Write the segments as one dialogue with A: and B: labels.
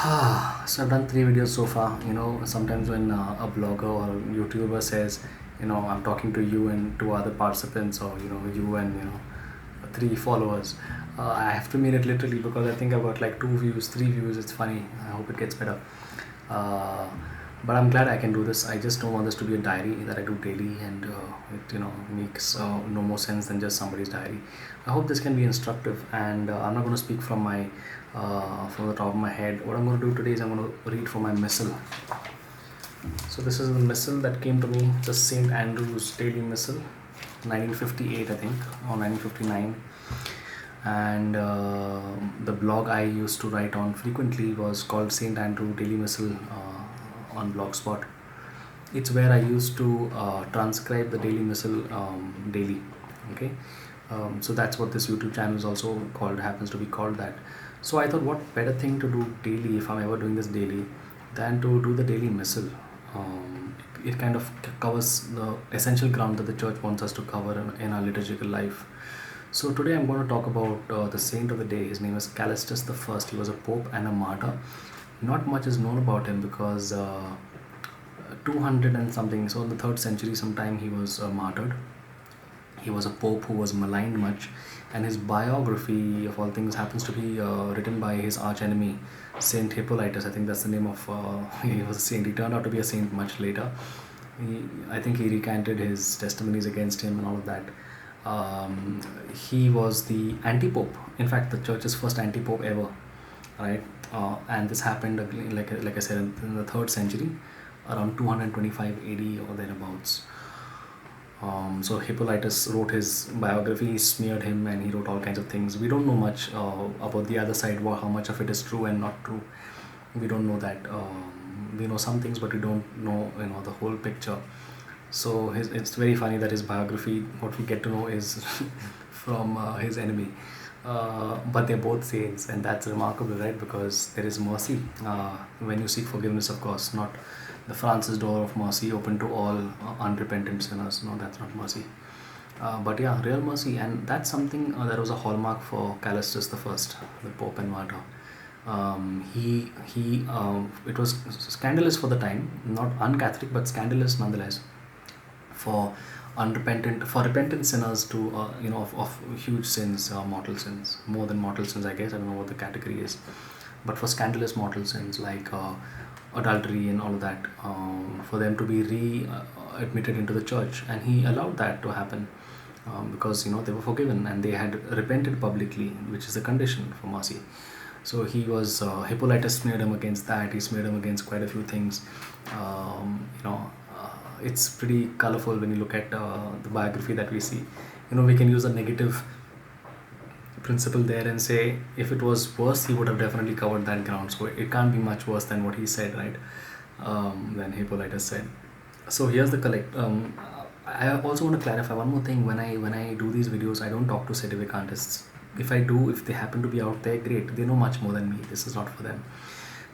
A: So I've done 3 videos so far. Sometimes when a blogger or a YouTuber says, I'm talking to you and two other participants, or you and 3 followers, I have to mean it literally because I think I've got like 2 views, 3 views. It's funny. I hope it gets better. Uh, but I'm glad I can do this. I just don't want this to be a diary that I do daily, and it makes no more sense than just somebody's diary. I hope this can be instructive, and I'm not going to speak from the top of my head. What I'm going to do today is I'm going to read from my missal. So this is the missal that came to me, the St. Andrew's Daily Missal, 1958 I think, or 1959. And the blog I used to write on frequently was called St. Andrew Daily Missal on Blogspot. It's where I used to transcribe the Daily Missal daily. Okay, so that's what this YouTube channel is also called, happens to be called that. So I thought, what better thing to do daily, if I'm ever doing this daily, than to do the daily missal. It kind of covers the essential ground that the church wants us to cover in our liturgical life. So today I'm going to talk about the saint of the day. His name is Callistus I. He was a pope and a martyr. Not much is known about him because 200 and something, so in the 3rd century sometime, he was martyred. He was a pope who was maligned much, and his biography, of all things, happens to be written by his archenemy, Saint Hippolytus. I think that's the name of. He was a saint. He turned out to be a saint much later. I think he recanted his testimonies against him and all of that. He was the anti-pope. In fact, the church's first anti-pope ever, right? And this happened, like I said, in the 3rd century, around 225 AD or thereabouts. So Hippolytus wrote his biography, he smeared him, and he wrote all kinds of things. We don't know much about the other side, how much of it is true and not true. We don't know that. We know some things, but we don't know the whole picture. So it's very funny that his biography, what we get to know, is from his enemy. But they're both saints, and that's remarkable, right? Because there is mercy when you seek forgiveness, of course, not the Francis door of mercy open to all unrepentant sinners. No, that's not mercy. But yeah, real mercy, and that's something that was a hallmark for Callistus I, the Pope and martyr. It was scandalous for the time, not un-Catholic, but scandalous nonetheless, for repentant sinners to of huge sins, mortal sins, more than mortal sins, I guess. I don't know what the category is, but for scandalous mortal sins like adultery and all of that, for them to be admitted into the church, and he allowed that to happen because they were forgiven and they had repented publicly, which is the condition for mercy. So he was Hippolytus smeared him against that. He smeared him against quite a few things. It's pretty colorful when you look at the biography that we see. We can use a negative principle there and say, if it was worse, he would have definitely covered that ground. So it can't be much worse than what he said, right? Than Hippolytus said. So here's the collect. I also want to clarify one more thing. When I do these videos, I don't talk to sedevacantists. If I do, if they happen to be out there, great. They know much more than me. This is not for them.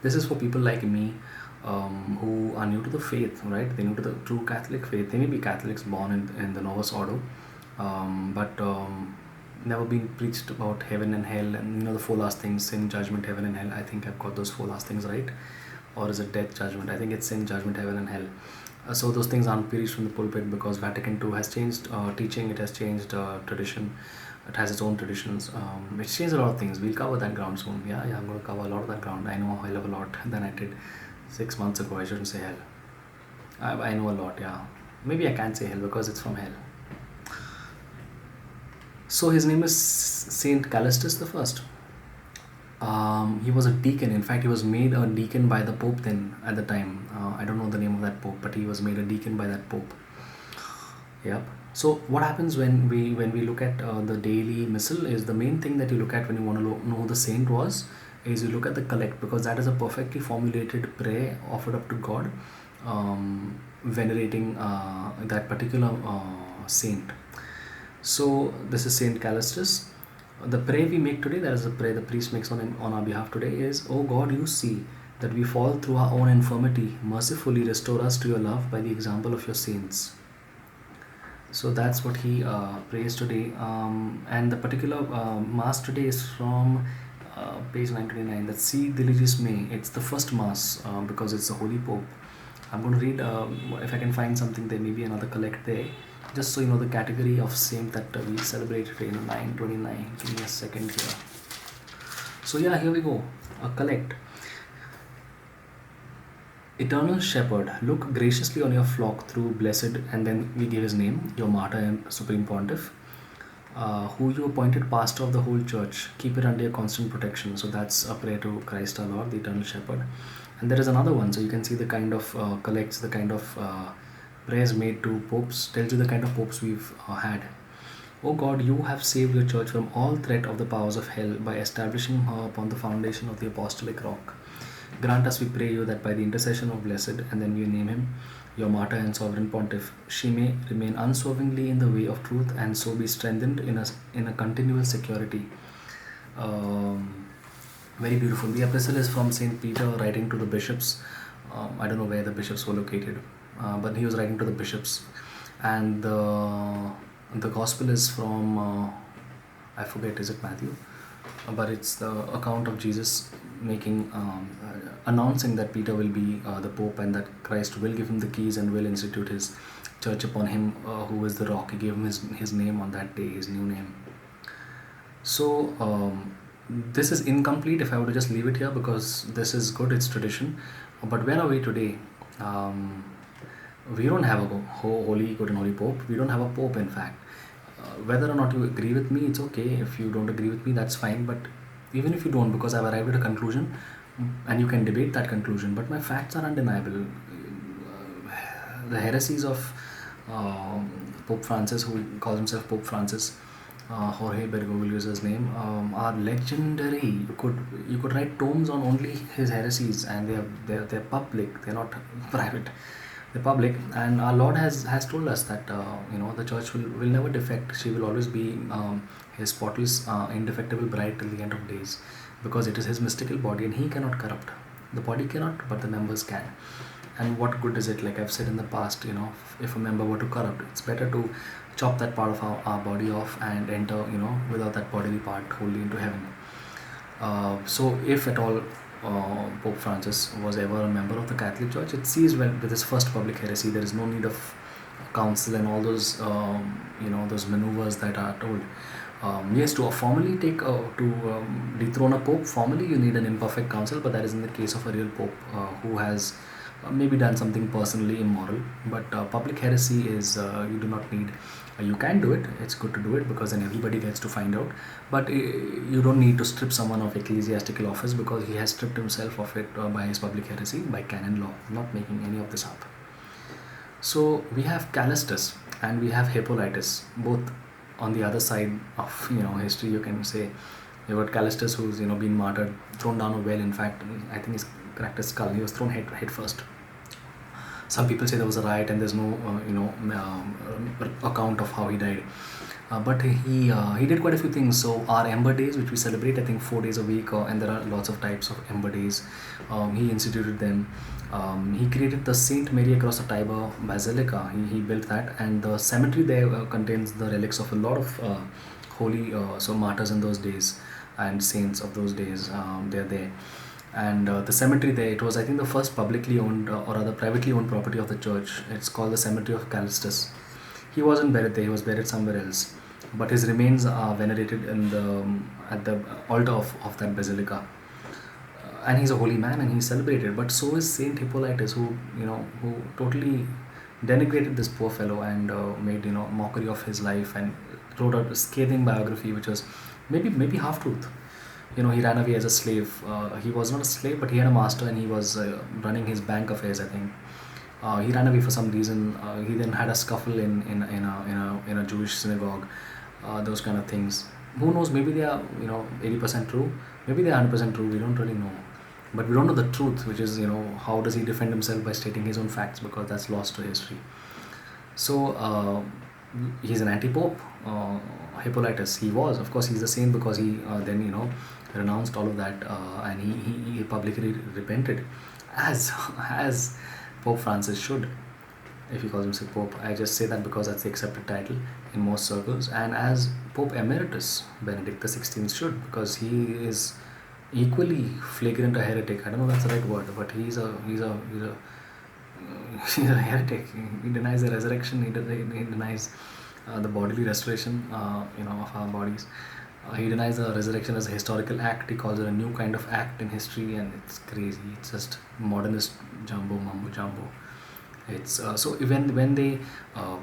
A: This is for people like me, who are new to the faith, right? They're new to the true Catholic faith. They may be Catholics born in the Novus Ordo, but never been preached about heaven and hell, and the 4 last things: sin, judgment, heaven and hell. I think I've got those 4 last things right. Or is it death, judgment? I think it's sin, judgment, heaven and hell. So those things aren't preached from the pulpit because Vatican II has changed teaching. It has changed tradition. It has its own traditions. It's changed a lot of things. We'll cover that ground soon. Yeah, I'm going to cover a lot of that ground. I know a hell of a lot than I did 6 months ago. I shouldn't say hell. I know a lot, yeah. Maybe I can't say hell because it's from hell. So his name is Saint Callistus I. He was a deacon. In fact, he was made a deacon by the Pope then at the time. I don't know the name of that Pope, but he was made a deacon by that Pope. Yep. So what happens when we look at the daily missal is, the main thing that you look at when you want to know who the saint was is you look at the collect, because that is a perfectly formulated prayer offered up to God, venerating that particular saint. So this is Saint Callistus. The prayer we make today, that is the prayer the priest makes on our behalf today, is, "O God, you see that we fall through our own infirmity. Mercifully restore us to your love by the example of your saints." So that's what he prays today. And the particular Mass today is from page 929, that see Diligis May. It's the first mass because it's the Holy Pope. I'm going to read if I can find something there, maybe another collect there, just so you know the category of saint that we celebrated in 929. Give me a second here. So yeah, here we go. A collect. Eternal Shepherd, look graciously on your flock through blessed, and then we give his name, your martyr and supreme pontiff, who you appointed pastor of the whole church. Keep it under your constant protection. So that's a prayer to Christ our Lord, the Eternal Shepherd. And there is another one. So you can see the kind of collects, the kind of prayers made to popes, tells you the kind of popes we've had. O God, you have saved your church from all threat of the powers of hell by establishing her upon the foundation of the apostolic rock. Grant us, we pray you, that by the intercession of blessed, and then you name him, your martyr and sovereign pontiff, she may remain unswervingly in the way of truth and so be strengthened in a continual security. Very beautiful. The epistle is from Saint Peter writing to the bishops. I don't know where the bishops were located, but he was writing to the bishops. And the gospel is from, I forget, is it Matthew? But it's the account of Jesus making announcing that Peter will be the Pope, and that Christ will give him the keys and will institute his church upon him, who is the rock. He gave him his name on that day, his new name. So this is incomplete if I were to just leave it here, because this is good, it's tradition. But where are we today? We don't have a holy, good and holy Pope. We don't have a Pope, in fact. Whether or not you agree with me, it's okay. If you don't agree with me, that's fine. But even if you don't, because I've arrived at a conclusion, and you can debate that conclusion, but my facts are undeniable. The heresies of Pope Francis, who calls himself Pope Francis, Jorge Bergoglio is his name, are legendary. You could write tomes on only his heresies, and they're public. They're not private. They're public, and our Lord has told us that the church will never defect. She will always be his spotless, indefectible bride till the end of days, because it is his mystical body, and he cannot corrupt. The body cannot, but the members can. And what good is it? Like I've said in the past, if a member were to corrupt, it's better to chop that part of our body off and enter, without that bodily part, wholly into heaven. So if at all Pope Francis was ever a member of the Catholic Church, it sees with his first public heresy, there is no need of council and all those those maneuvers that are told. Yes, to formally dethrone a pope, formally you need an imperfect council, but that is in the case of a real pope who has maybe done something personally immoral. But public heresy is you do not need. You can do it. It's good to do it, because then everybody gets to find out. But you don't need to strip someone of ecclesiastical office, because he has stripped himself of it by his public heresy, by canon law. I'm not making any of this up. So we have Callistus and we have Hippolytus, both on the other side of history, you can say. You got Callistus, who's been martyred, thrown down a well. In fact, I think he's cracked his skull. He was thrown head first. Some people say there was a riot, and there's no account of how he died. But he did quite a few things. So our Ember Days, which we celebrate, I think 4 days a week, and there are lots of types of Ember Days. He instituted them. He created the Saint Mary across the Tiber Basilica. He built that, and the cemetery there contains the relics of a lot of holy martyrs in those days and saints of those days. They're there. And the cemetery there, it was, I think, the first publicly owned or rather privately owned property of the church. It's called the Cemetery of Callistus. He wasn't buried there, he was buried somewhere else, but his remains are venerated at the altar of that basilica. And he's a holy man and he's celebrated. But so is Saint Hippolytus, who totally denigrated this poor fellow and made mockery of his life, and wrote a scathing biography, which was maybe half truth. He ran away as a slave. He was not a slave, but he had a master, and he was running his bank affairs, I think. He ran away for some reason. He then had a scuffle in a Jewish synagogue. Those kind of things. Who knows? Maybe they are 80% true. Maybe they are 100% true. We don't really know. But we don't know the truth, which is how does he defend himself by stating his own facts, because that's lost to history. So he's an anti-pope. Hippolytus, he was, of course, he's the saint because he then renounced all of that, and he publicly repented, as Pope Francis should, if he calls himself Pope. I just say that because that's the accepted title in most circles, and as Pope Emeritus Benedict XVI should, because he is equally flagrant a heretic. I don't know if that's the right word, but he's a heretic. He denies the resurrection. He denies the bodily restoration, of our bodies. He denies the resurrection as a historical act. He calls it a new kind of act in history, and it's crazy. It's just modernist jumbo mumbo jumbo. It's so when they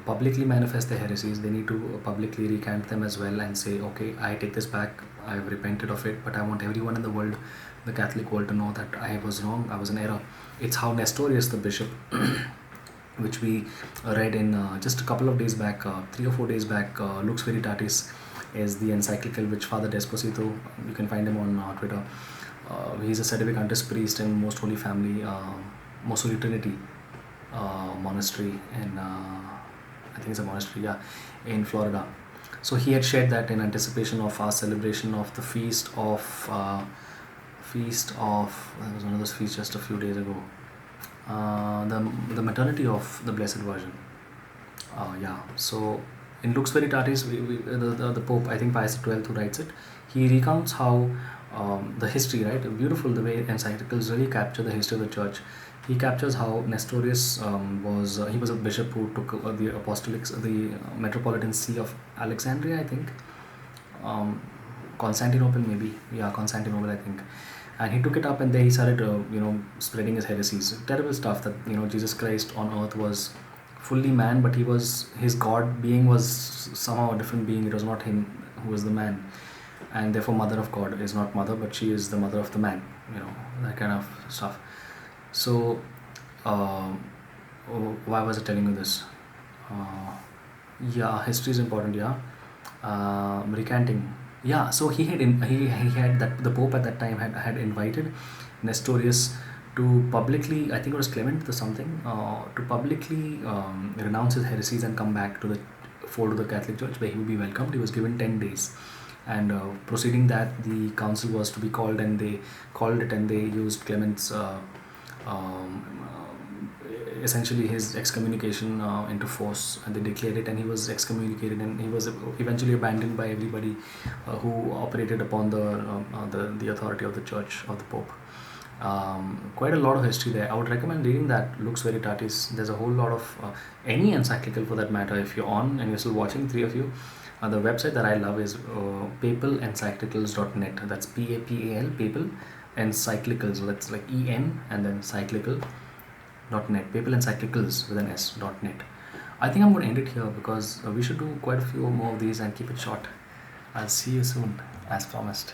A: publicly manifest their heresies, they need to publicly recant them as well and say, okay, I take this back. I've repented of it, but I want everyone in the world, the Catholic world, to know that I was wrong. I was in error. It's how Nestorius, the bishop, which we read in just a couple of days back, 3 or 4 days back, Lux Veritatis is the encyclical which Father Desposito, you can find him on Twitter. He's a Sedevacantist priest in Most Holy Family, Most Holy Trinity monastery in, I think it's a monastery, yeah, in Florida. So he had shared that in anticipation of our celebration of the feast of, there was another feast just a few days ago, the maternity of the Blessed Virgin. Yeah, so in Lux Veritatis, the Pope, I think Pius XII, who writes it, he recounts how the history, right? Beautiful the way encyclicals really capture the history of the church. He captures how Nestorius he was a bishop who took the the Metropolitan See of Alexandria, I think. Constantinople, maybe. Yeah, Constantinople, I think. And he took it up, and there he started, spreading his heresies. Terrible stuff that, Jesus Christ on earth was fully man, but his God being was somehow a different being. It was not him who was the man. And therefore, Mother of God is not mother, but she is the mother of the man, that kind of stuff. So, why was I telling you this? Yeah, history is important, yeah. Recanting. Yeah, so he had that the Pope at that time had invited Nestorius to publicly, I think it was Clement or something, to publicly renounce his heresies and come back to the fold of the Catholic Church, where he would be welcomed. He was given 10 days. And proceeding that, the council was to be called, and they called it, and they used Clement's essentially his excommunication into force, and they declared it, and he was excommunicated, and he was eventually abandoned by everybody who operated upon the authority of the Church, of the Pope. Quite a lot of history there. I would recommend reading that, Lux Veritatis. There's a whole lot of any encyclical for that matter. If you're on and you're still watching, three of you, the website that I love is papalencyclicals.net. That's PAPAL, papal encyclicals. So that's like EN and then cyclical.net. Papal encyclicals with an S.net. I think I'm going to end it here because we should do quite a few more of these and keep it short. I'll see you soon, as promised.